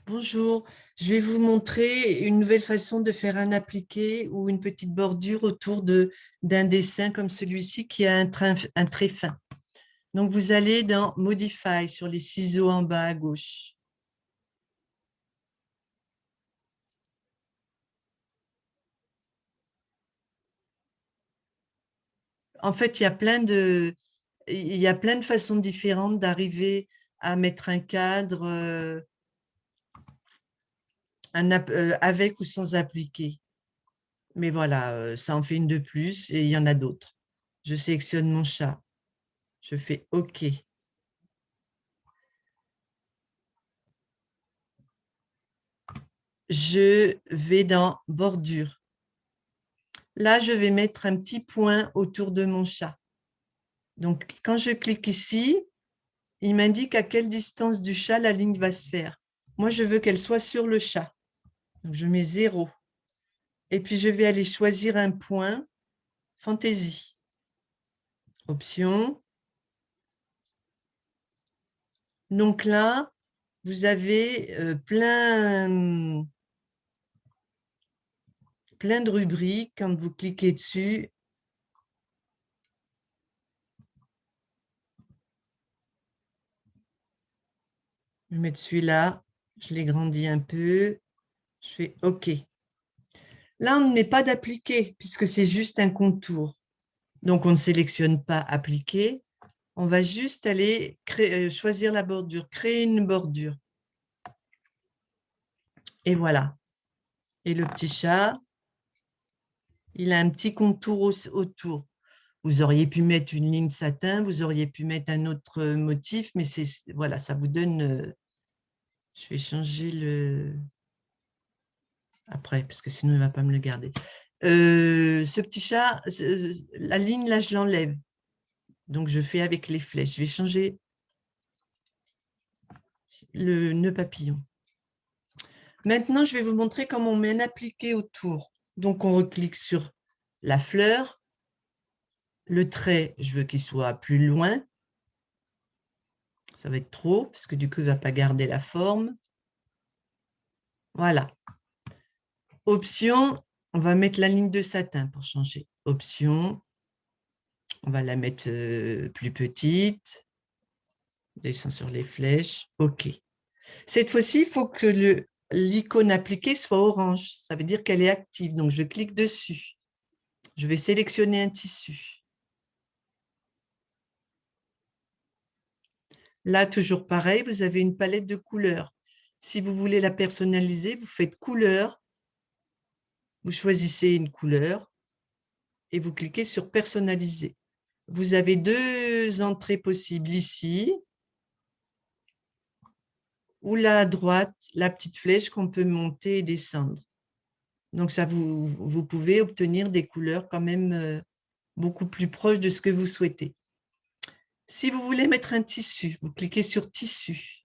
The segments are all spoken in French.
Bonjour, je vais vous montrer une nouvelle façon de faire un appliqué ou une petite bordure autour d'un dessin comme celui-ci qui a un trait fin. Donc, vous allez dans Modify sur les ciseaux en bas à gauche. En fait, il y a plein de façons différentes d'arriver à mettre un cadre avec ou sans appliquer. Mais voilà, ça en fait une de plus et il y en a d'autres. Je sélectionne mon chat. Je fais OK. Je vais dans bordure. Là, je vais mettre un petit point autour de mon chat. Donc, quand je clique ici, il m'indique à quelle distance du chat la ligne va se faire. Moi, je veux qu'elle soit sur le chat. Donc, je mets 0. Et puis, je vais aller choisir un point, fantaisie. Option. Donc là, vous avez plein de rubriques. Quand vous cliquez dessus, je vais mettre celui-là. Je l'ai grandi un peu. Je fais OK. Là, on ne met pas d'appliqué puisque c'est juste un contour. Donc, on ne sélectionne pas appliquer. On va juste aller choisir la bordure, créer une bordure. Et voilà. Et le petit chat, il a un petit contour autour. Vous auriez pu mettre une ligne satin, vous auriez pu mettre un autre motif, mais voilà, ça vous donne... je vais changer le... après, parce que sinon, il ne va pas me le garder. Ce petit chat, la ligne, là, je l'enlève. Donc, je fais avec les flèches. Je vais changer le nœud papillon. Maintenant, je vais vous montrer comment on met un appliqué autour. Donc, on reclique sur la fleur. Le trait, je veux qu'il soit plus loin. Ça va être trop, parce que du coup, il ne va pas garder la forme. Voilà. Option, on va mettre la ligne de satin pour changer. Option, on va la mettre plus petite. Descend sur les flèches. OK. Cette fois-ci, il faut que l'icône appliquée soit orange. Ça veut dire qu'elle est active. Donc, je clique dessus. Je vais sélectionner un tissu. Là, toujours pareil, vous avez une palette de couleurs. Si vous voulez la personnaliser, vous faites couleur, vous choisissez une couleur et vous cliquez sur personnaliser. Vous avez deux entrées possibles ici, ou là à droite, la petite flèche qu'on peut monter et descendre. Donc, ça, vous pouvez obtenir des couleurs quand même beaucoup plus proches de ce que vous souhaitez. Si vous voulez mettre un tissu, vous cliquez sur tissu.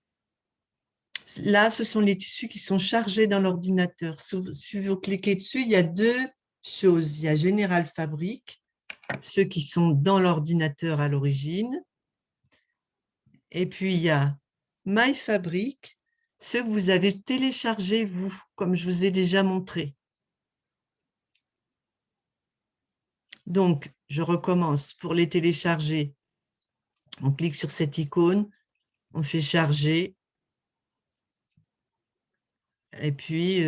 Là, ce sont les tissus qui sont chargés dans l'ordinateur. Si vous cliquez dessus, il y a deux choses. Il y a Général Fabrique, ceux qui sont dans l'ordinateur à l'origine. Et puis, il y a My Fabric, ceux que vous avez téléchargés, vous, comme je vous ai déjà montré. Donc, je recommence. Pour les télécharger, on clique sur cette icône, on fait charger. Et puis,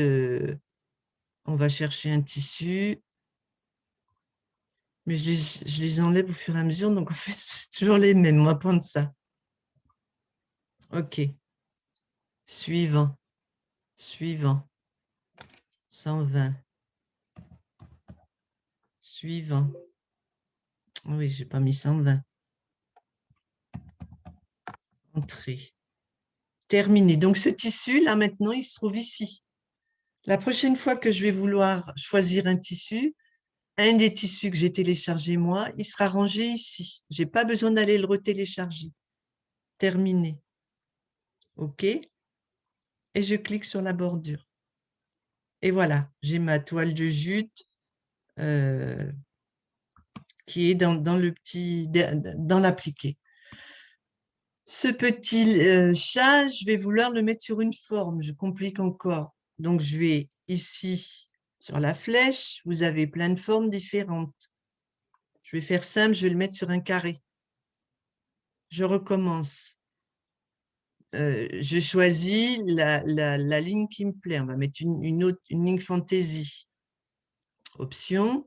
on va chercher un tissu. Mais je les enlève au fur et à mesure, donc en fait, c'est toujours les mêmes. On va prendre ça. OK. Suivant. Suivant. 120. Suivant. Oui, je n'ai pas mis 120. Entrée. Terminé. Donc, ce tissu, là, maintenant, il se trouve ici. La prochaine fois que je vais vouloir choisir un tissu, un des tissus que j'ai téléchargé moi, il sera rangé ici. Je n'ai pas besoin d'aller le retélécharger. Terminé. OK. Et je clique sur la bordure. Et voilà, j'ai ma toile de jute qui est dans l'appliqué. Ce petit chat, je vais vouloir le mettre sur une forme. Je complique encore. Donc, je vais ici, sur la flèche, vous avez plein de formes différentes. Je vais faire simple, je vais le mettre sur un carré. Je recommence. Je choisis la ligne qui me plaît. On va mettre une ligne fantaisie. Option.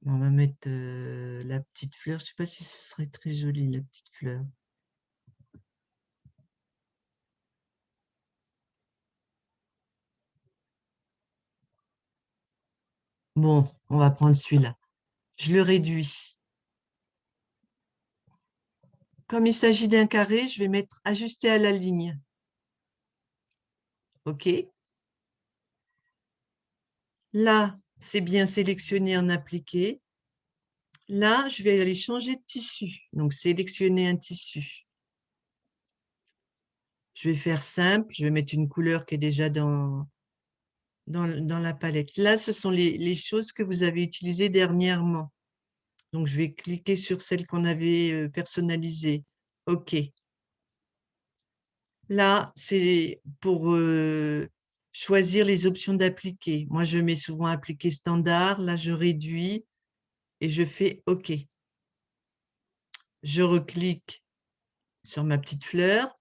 On va mettre la petite fleur. Je ne sais pas si ce serait très joli, la petite fleur. Bon, on va prendre celui-là. Je le réduis. Comme il s'agit d'un carré, je vais mettre ajusté à la ligne. OK. Là, c'est bien sélectionné en appliqué. Là, je vais aller changer de tissu. Donc, sélectionner un tissu. Je vais faire simple. Je vais mettre une couleur qui est déjà dans la palette. Là, ce sont les choses que vous avez utilisées dernièrement. Donc, je vais cliquer sur celle qu'on avait personnalisée. OK. Là, c'est pour choisir les options d'appliquer. Moi, je mets souvent appliquer standard. Là, je réduis et je fais OK. Je reclique sur ma petite fleur.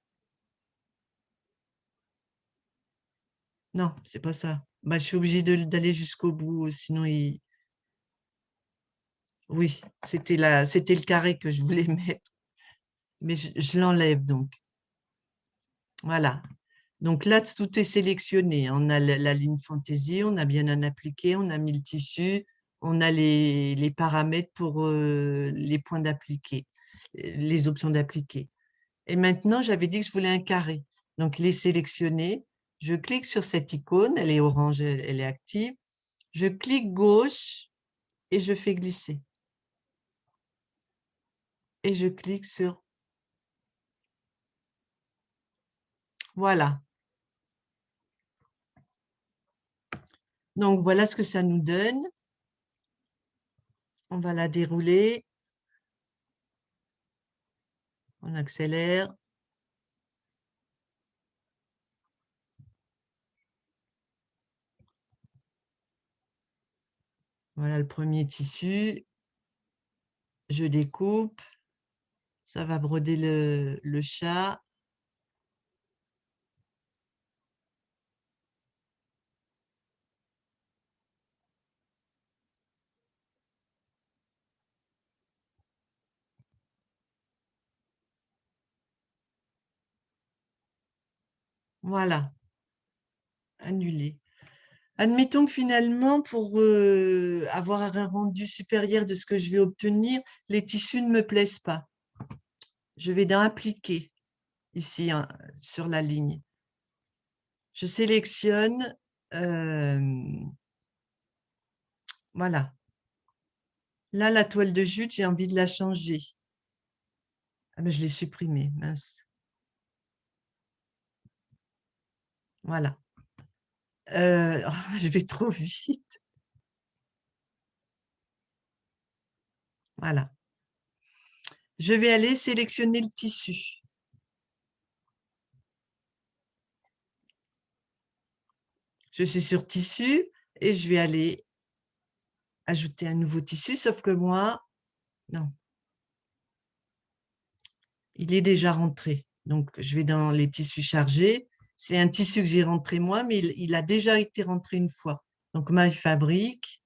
Non, c'est pas ça. Bah, je suis obligée d'aller jusqu'au bout, sinon il... Oui, c'était le carré que je voulais mettre, mais je l'enlève donc. Voilà. Donc là, tout est sélectionné. On a la ligne fantaisie, on a bien un appliqué, on a mis le tissu, on a les paramètres pour les points d'appliquer, les options d'appliquer. Et maintenant, j'avais dit que je voulais un carré. Donc, les sélectionner. Je clique sur cette icône, elle est orange, elle est active. Je clique gauche et je fais glisser. Et je clique sur... Voilà. Donc, voilà ce que ça nous donne. On va la dérouler. On accélère. Voilà le premier tissu. Je découpe. Ça va broder le chat. Voilà. Annulé. Admettons que finalement, pour avoir un rendu supérieur de ce que je vais obtenir, les tissus ne me plaisent pas. Je vais dans Appliquer, ici, hein, sur la ligne. Je sélectionne, voilà. Là, la toile de jute, j'ai envie de la changer. Ah ben, je l'ai supprimée, mince. Voilà. Je vais trop vite. Voilà. Je vais aller sélectionner le tissu. Je suis sur tissu et je vais aller ajouter un nouveau tissu, sauf que moi, non, il est déjà rentré. Donc, je vais dans les tissus chargés. C'est un tissu que j'ai rentré moi, mais il a déjà été rentré une fois. Donc, My Fabric,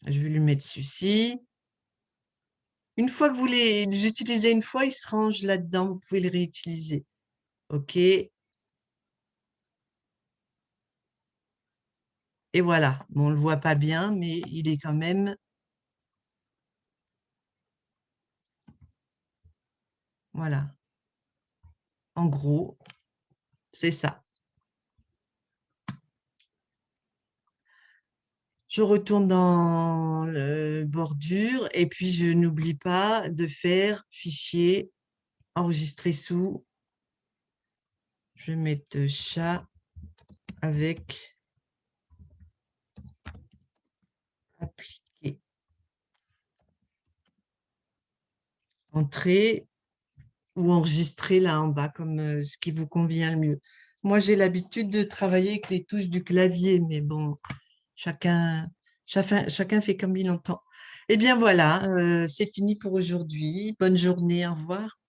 je vais lui mettre celui-ci. Une fois que vous les utilisez une fois, il se range là-dedans. Vous pouvez les réutiliser. OK. Et voilà. Bon, on ne le voit pas bien, mais il est quand même... Voilà. En gros, c'est ça. Je retourne dans le bordure et puis je n'oublie pas de faire fichier, enregistrer sous. Je vais mettre chat avec appliquer. Entrée ou enregistrer là en bas comme ce qui vous convient le mieux. Moi, j'ai l'habitude de travailler avec les touches du clavier, mais bon, chacun fait comme il entend. Eh bien voilà, c'est fini pour aujourd'hui. Bonne journée, au revoir.